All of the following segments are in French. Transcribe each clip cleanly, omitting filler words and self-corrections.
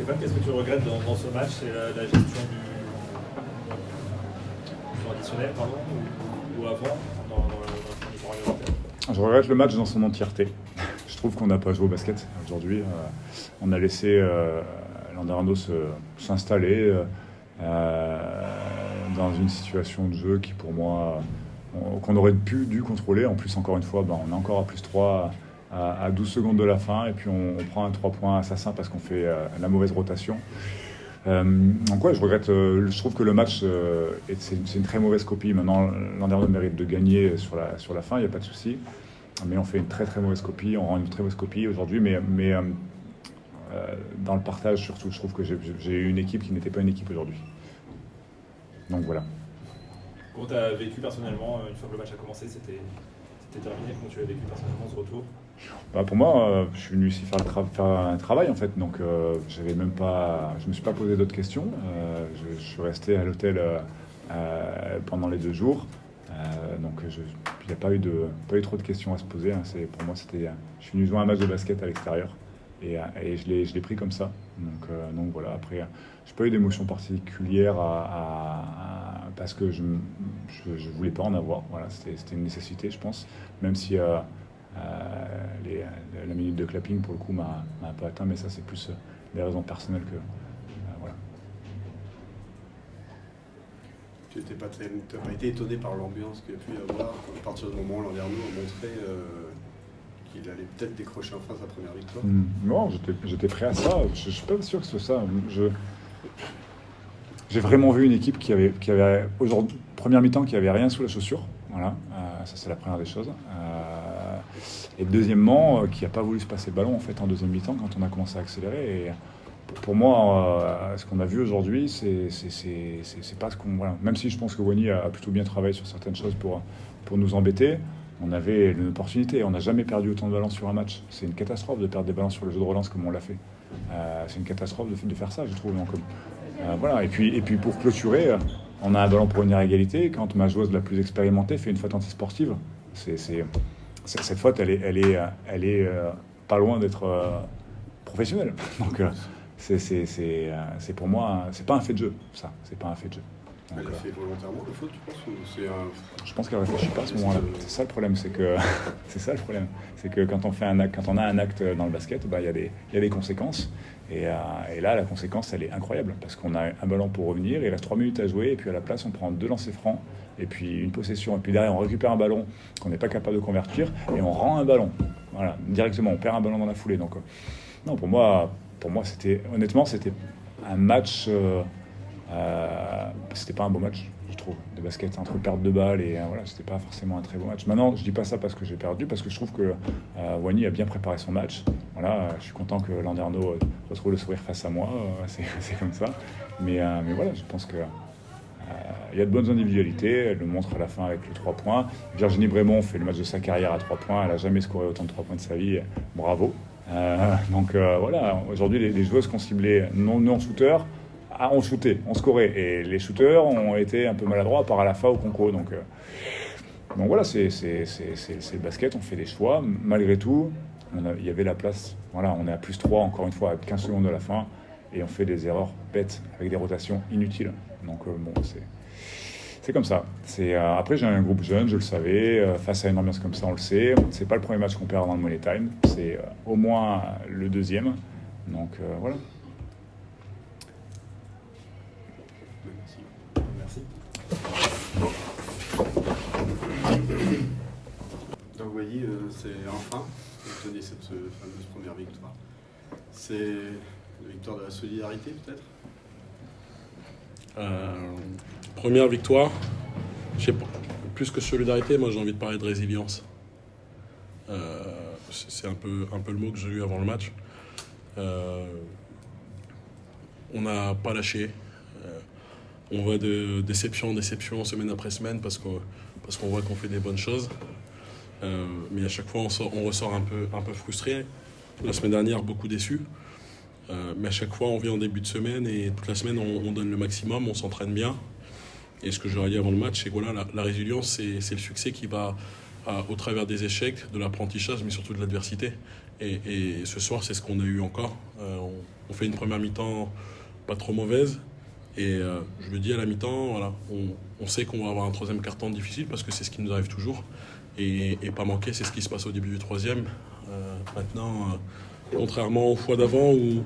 Stéphane, qu'est-ce que tu regrettes dans ce match? C'est la gestion du additionnel, pardon, ou avant, dans le premier temps réglementaire? Je regrette le match dans son entièreté. Je trouve qu'on n'a pas joué au basket aujourd'hui. On a laissé Landerneau s'installer dans une situation de jeu qui, pour moi, qu'on aurait dû contrôler. En plus, encore une fois, on est encore à plus 3 à 12 secondes de la fin, et puis on prend un 3 points assassin parce qu'on fait la mauvaise rotation. Donc ouais, je regrette. Je trouve que le match, c'est une très mauvaise copie. Maintenant, Landerneau mérite de gagner sur la fin, il n'y a pas de souci. Mais on fait une très très mauvaise copie, on rend une très mauvaise copie aujourd'hui. Mais dans le partage, surtout, je trouve que j'ai eu une équipe qui n'était pas une équipe aujourd'hui. Donc voilà. Comment tu as vécu personnellement, une fois que le match a commencé, c'était terminé? Comment tu as vécu personnellement ce retour? Pour moi, je suis venu ici faire un travail en fait, donc je me suis pas posé d'autres questions. Je suis resté à l'hôtel pendant les 2 jours, donc il n'y a pas eu trop de questions à se poser. Hein. Pour moi, je suis venu jouer un match de basket à l'extérieur et je l'ai pris comme ça. Donc voilà. Après, j'ai pas eu d'émotion particulière parce que je voulais pas en avoir. Voilà, c'était une nécessité, je pense, même si la minute de clapping pour le coup m'a un peu atteint, mais ça c'est plus des raisons personnelles que voilà. Tu n'as pas été étonné par l'ambiance qu'il y a pu y avoir à partir du moment où Landerneau a montré qu'il allait peut-être décrocher enfin sa première victoire? Non, j'étais prêt à ça. Je suis pas sûr que ce soit ça. J'ai vraiment vu une équipe qui avait aujourd'hui, première mi-temps, qui avait rien sous la chaussure. Voilà, ça c'est la première des choses. Et deuxièmement, qui n'a pas voulu se passer le ballon en fait en deuxième mi-temps quand on a commencé à accélérer. Et pour moi, ce qu'on a vu aujourd'hui, c'est pas ce qu'on. Voilà. Même si je pense que Wany a plutôt bien travaillé sur certaines choses pour nous embêter, on avait une opportunité. On n'a jamais perdu autant de ballons sur un match. C'est une catastrophe de perdre des ballons sur le jeu de relance comme on l'a fait. C'est une catastrophe de faire ça, je trouve. Donc, voilà. Et puis pour clôturer, on a un ballon pour venir à égalité. Quand ma joueuse la plus expérimentée fait une faute antisportive, cette faute, elle est pas loin d'être professionnelle. Donc c'est pour moi, c'est pas un fait de jeu, ça. C'est pas un fait de jeu. Donc, elle a fait volontairement la faute, tu penses, ou Je pense qu'elle réfléchit pas à ce moment-là. C'est ça le problème, c'est que quand on a un acte dans le basket, il y a des conséquences. Et là, la conséquence, elle est incroyable parce qu'on a un ballon pour revenir, il reste 3 minutes à jouer, et puis à la place, on prend 2 lancers francs, et puis une possession, et puis derrière, on récupère un ballon qu'on n'est pas capable de convertir, et on rend un ballon. Voilà, directement, on perd un ballon dans la foulée. Donc, non, pour moi, honnêtement, c'était un match. C'était pas un beau match, je trouve, de basket, entre perte de balles et voilà, c'était pas forcément un très beau match. Maintenant, je dis pas ça parce que j'ai perdu, parce que je trouve que Wany a bien préparé son match. Voilà, je suis content que Landerneau retrouve le sourire face à moi, c'est comme ça. Mais voilà, je pense que il y a de bonnes individualités, elle le montre à la fin avec les 3 points. Virginie Brémond fait le match de sa carrière à 3 points, elle a jamais scoré autant de 3 points de sa vie, bravo. Donc voilà, aujourd'hui les joueuses qu'on ciblait non-shooters, on shootait, on scorait. Et les shooters ont été un peu maladroits, à part à la fin au concours. Donc voilà, c'est le basket, on fait des choix. Malgré tout, il y avait la place. Voilà, on est à plus 3, encore une fois, à 15 secondes de la fin. Et on fait des erreurs bêtes, avec des rotations inutiles. Donc bon, c'est comme ça. Après, j'ai un groupe jeune, je le savais. Face à une ambiance comme ça, on le sait. C'est pas le premier match qu'on perd dans le Money Time. C'est au moins le deuxième. Donc voilà. Merci. Donc vous voyez, c'est enfin obtenir cette fameuse première victoire. C'est la victoire de la solidarité peut-être? Première victoire, je sais pas, plus que solidarité, moi j'ai envie de parler de résilience. C'est un peu le mot que j'ai eu avant le match. On n'a pas lâché. On va de déception en déception, semaine après semaine, parce qu'on voit qu'on fait des bonnes choses. Mais à chaque fois, on ressort un peu frustré. La semaine dernière, beaucoup déçu. Mais à chaque fois, on vient en début de semaine et toute la semaine, on donne le maximum, on s'entraîne bien. Et ce que j'aurais dit avant le match, c'est que voilà, la résilience, c'est le succès qui va au travers des échecs, de l'apprentissage, mais surtout de l'adversité. Et ce soir, c'est ce qu'on a eu encore. On fait une première mi-temps pas trop mauvaise. Et je me dis à la mi-temps, voilà, on sait qu'on va avoir un troisième quart-temps difficile parce que c'est ce qui nous arrive toujours. Et pas manquer, c'est ce qui se passe au début du troisième. Maintenant, contrairement aux fois d'avant où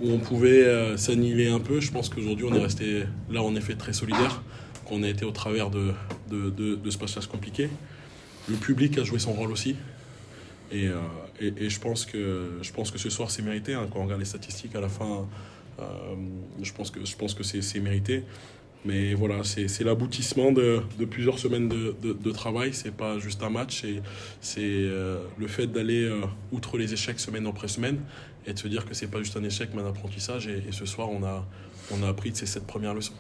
on pouvait s'annihiler un peu, je pense qu'aujourd'hui on est resté là en effet très solidaire, qu'on a été au travers de ce passage compliqué. Le public a joué son rôle aussi. Et je pense que ce soir c'est mérité, hein. Quand on regarde les statistiques à la fin, je pense que c'est mérité. Mais voilà, c'est l'aboutissement de plusieurs semaines de travail. C'est pas juste un match. C'est le fait d'aller outre les échecs semaine après semaine et de se dire que c'est pas juste un échec mais un apprentissage. Et ce soir, on a appris de ces 7 premières leçons.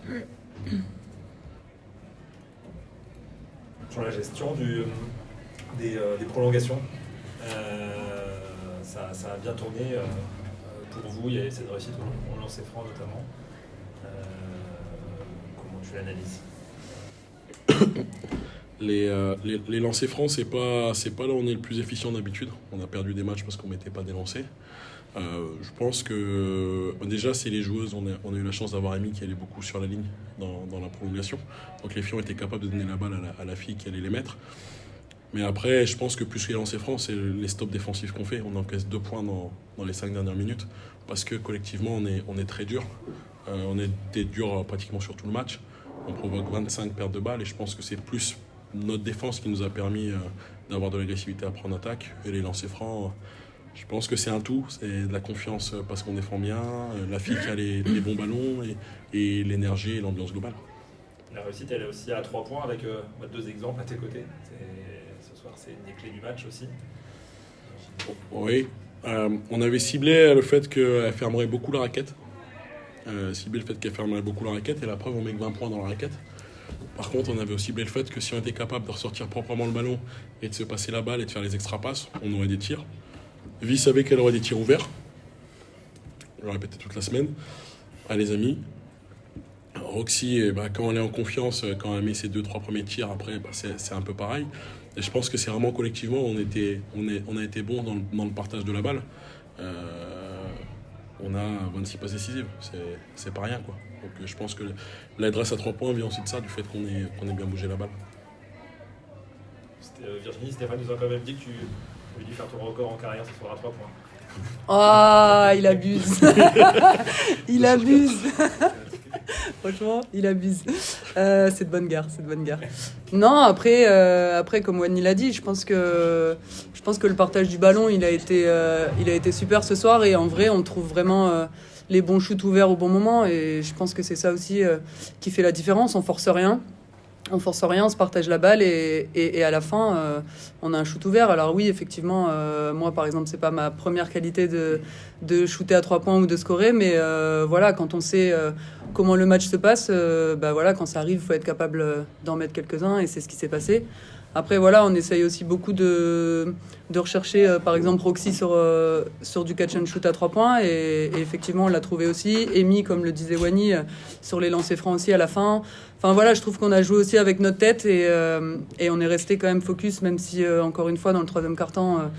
Sur la gestion des prolongations, ça a bien tourné pour vous. Il y a eu cette réussite au lancer franc notamment. Comment tu l'analyses? Les lancers francs, c'est pas là où on est le plus efficient d'habitude. On a perdu des matchs parce qu'on ne mettait pas des lancers. Je pense que déjà, c'est les joueuses. On a eu la chance d'avoir Amy qui allait beaucoup sur la ligne dans la prolongation. Donc les filles ont été capables de donner la balle à la fille qui allait les mettre. Mais après, je pense que plus que les lancers francs, c'est les stops défensifs qu'on fait. On encaisse 2 points dans les 5 dernières minutes parce que collectivement, on est très dur. On était dur pratiquement sur tout le match. On provoque 25 pertes de balles et je pense que c'est plus notre défense qui nous a permis d'avoir de l'agressivité après en attaque. Et les lancers francs, je pense que c'est un tout. C'est de la confiance parce qu'on défend bien, la fille qui a les bons ballons et l'énergie et l'ambiance globale. La réussite, elle est aussi à 3 points avec 2 exemples à tes côtés. Ce soir, c'est une des clés du match aussi. Oui, on avait ciblé le fait qu'elle fermerait beaucoup la raquette. Ciblé le fait qu'elle fermerait beaucoup la raquette et la preuve, on met que 20 points dans la raquette. Par contre, on avait aussi ciblé le fait que si on était capable de ressortir proprement le ballon et de se passer la balle et de faire les extra passes, on aurait des tirs. Vi savait qu'elle aurait des tirs ouverts. Je le répétais toute la semaine. Ah les amis, Roxy, quand elle est en confiance, quand elle met ses 2-3 premiers tirs, après c'est un peu pareil. Et je pense que c'est vraiment collectivement, on a été bon dans le partage de la balle. On a 26 passes décisives, c'est pas rien quoi. Donc je pense que l'adresse à 3 points vient aussi de ça, du fait qu'on ait bien bougé la balle. Virginie, Stéphane nous a quand même dit que tu avais dû faire ton record en carrière ce soir à 3 points. Ah, il abuse. Il abuse. Franchement, il abuse. C'est de bonne guerre, Non, après comme Wani l'a dit, je pense que le partage du ballon, il a été super ce soir et en vrai, on trouve vraiment les bons shoots ouverts au bon moment et je pense que c'est ça aussi qui fait la différence. On force rien, on se partage la balle et à la fin, on a un shoot ouvert. Alors oui, effectivement, moi par exemple, c'est pas ma première qualité de shooter à 3 points ou de scorer, mais voilà, quand on sait comment le match se passe, voilà, quand ça arrive, il faut être capable d'en mettre quelques-uns et c'est ce qui s'est passé. Après, voilà, on essaye aussi beaucoup de rechercher, par exemple, Roxy sur du catch and shoot à 3 points. Et effectivement, on l'a trouvé aussi. Amy, comme le disait Wani, sur les lancers francs aussi à la fin. Enfin, voilà, je trouve qu'on a joué aussi avec notre tête et on est resté quand même focus, même si, encore une fois, dans le troisième quart-temps,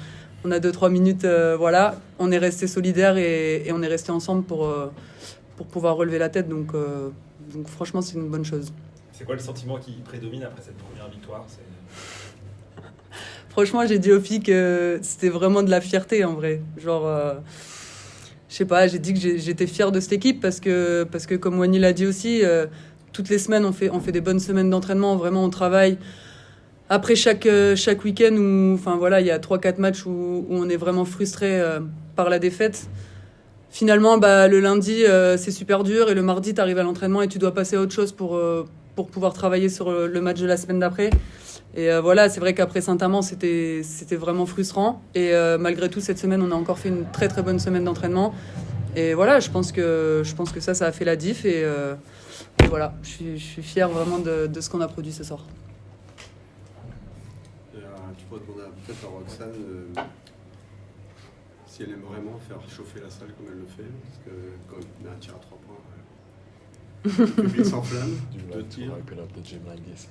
on a 2-3 minutes, voilà. On est resté solidaires et on est resté ensemble pour pouvoir relever la tête. Donc franchement, c'est une bonne chose. C'est quoi le sentiment qui prédomine après cette première victoire? Franchement, j'ai dit aux filles que c'était vraiment de la fierté, en vrai. Genre, je sais pas, j'ai dit que j'étais fière de cette équipe parce que comme Wani l'a dit aussi, toutes les semaines, on fait des bonnes semaines d'entraînement. Vraiment, on travaille. Après chaque week-end, où, enfin, voilà, il y a 3-4 matchs où on est vraiment frustré par la défaite. Finalement, le lundi, c'est super dur. Et le mardi, tu arrives à l'entraînement et tu dois passer à autre chose pour pouvoir travailler sur le match de la semaine d'après. Et voilà, c'est vrai qu'après Saint-Amand, c'était vraiment frustrant. Et malgré tout, cette semaine, on a encore fait une très très bonne semaine d'entraînement. Et voilà, je pense que ça a fait la diff. Et voilà, je suis fière vraiment de ce qu'on a produit ce soir. Tu pourrais demander peut-être à Roxane si elle aime vraiment faire chauffer la salle comme elle le fait. Parce que quand elle met un tir à 3 points, le public s'enflamme. 2 tirs. Wipe it up the gym like this.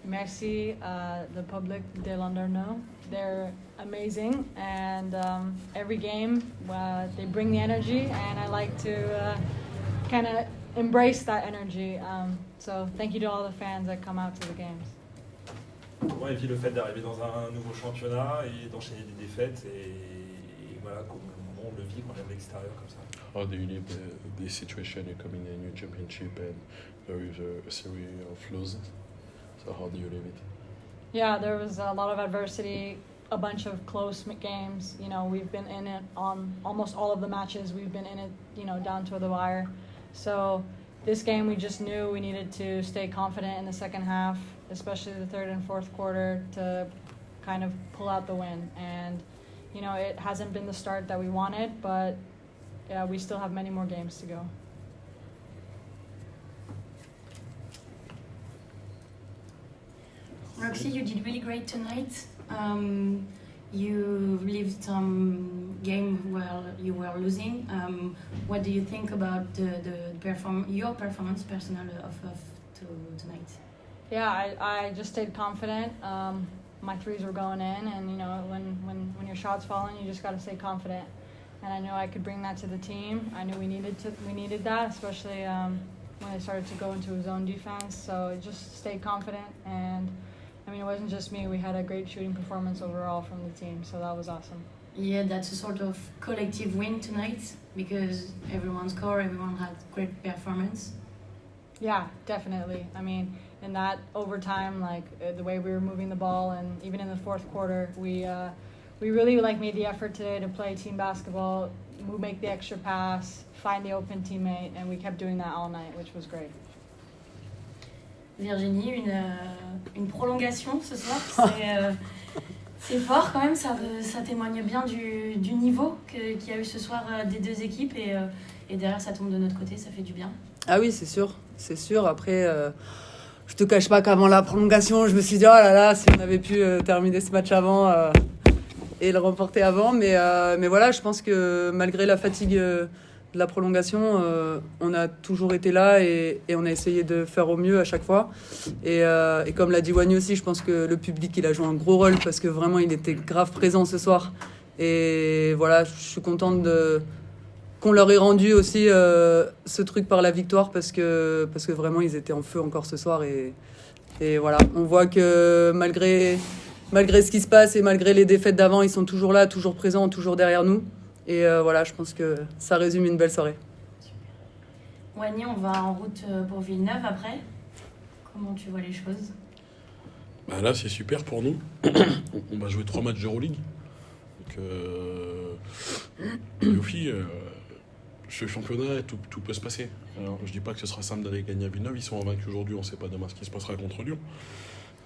Merci, the public de Landerneau. They're amazing, and every game they bring the energy, and I like to kind of embrace that energy. So thank you to all the fans that come out to the games. Comment est-il le fait d'arriver dans un nouveau championnat et d'enchaîner des défaites et voilà, comment on le vit quand on est de l'extérieur comme ça? How do you live the situation? You come in a new championship and there is a series of losses. So how do you live it? Yeah, there was a lot of adversity, a bunch of close games. You know, we've been in it on almost all of the matches. We've been in it, you know, down to the wire. So this game, we just knew we needed to stay confident in the second half, especially the third and fourth quarter, to kind of pull out the win. And, you know, it hasn't been the start that we wanted, but yeah, we still have many more games to go. Roxy, you did really great tonight. You lived some game where you were losing. What do you think about your performance personal of tonight? Yeah, I just stayed confident. My threes were going in, and you know, when your shots fall in, you just got to stay confident. And I knew I could bring that to the team. I knew we needed that, especially when they started to go into a zone defense. So just stay confident, and I mean, it wasn't just me. We had a great shooting performance overall from the team, so that was awesome. Yeah, that's a sort of collective win tonight because everyone scored, everyone had great performance. Yeah, definitely. I mean, in that overtime, the way we were moving the ball, and even in the fourth quarter, we really made the effort today to play team basketball, make the extra pass, find the open teammate, and we kept doing that all night, which was great. Virginie, une prolongation ce soir, c'est fort quand même, ça témoigne bien du niveau qu'il y a eu ce soir des deux équipes et derrière ça tombe de notre côté, ça fait du bien. Ah oui, c'est sûr. Après, je te cache pas qu'avant la prolongation, je me suis dit, oh là là, si on avait pu terminer ce match avant et le remporter avant. Mais voilà, je pense que malgré la fatigue de la prolongation, on a toujours été là et on a essayé de faire au mieux à chaque fois. Et comme l'a dit Wany aussi, je pense que le public, il a joué un gros rôle parce que vraiment, il était grave présent ce soir. Et voilà, je suis contente qu'on leur ait rendu aussi ce truc par la victoire parce que vraiment, ils étaient en feu encore ce soir. Et voilà, on voit que malgré ce qui se passe et malgré les défaites d'avant, ils sont toujours là, toujours présents, toujours derrière nous. Et voilà, je pense que ça résume une belle soirée. Wany, on va en route pour Villeneuve après. Comment tu vois les choses? Bah là, c'est super pour nous. On va jouer 3 matchs d'Euroleague. Donc, Yofi, ce championnat, tout peut se passer. Alors, je dis pas que ce sera simple d'aller gagner à Villeneuve. Ils sont invaincus aujourd'hui, on ne sait pas demain ce qui se passera contre Lyon.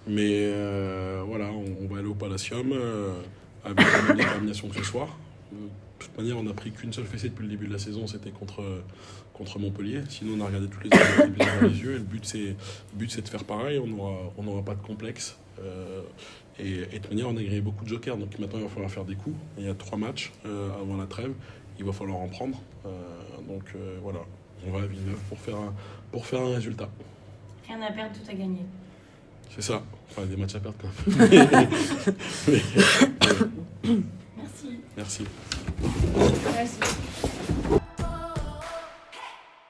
Mais voilà, on va aller au Palacium avec la même détermination que ce soir. De toute manière, on n'a pris qu'une seule fessée depuis le début de la saison, c'était contre Montpellier. Sinon, on a regardé toutes les équipes dans les yeux. Et le but, c'est de faire pareil. On n'aura pas de complexe. Et de toute manière, on a grillé beaucoup de jokers. Donc maintenant, il va falloir faire des coups. Il y a 3 matchs avant la trêve. Il va falloir en prendre. Donc voilà, on va à Villeneuve pour faire un résultat. Rien à perdre, tout à gagner. C'est ça. Enfin, des matchs à perdre quand même. Merci. Merci. Merci.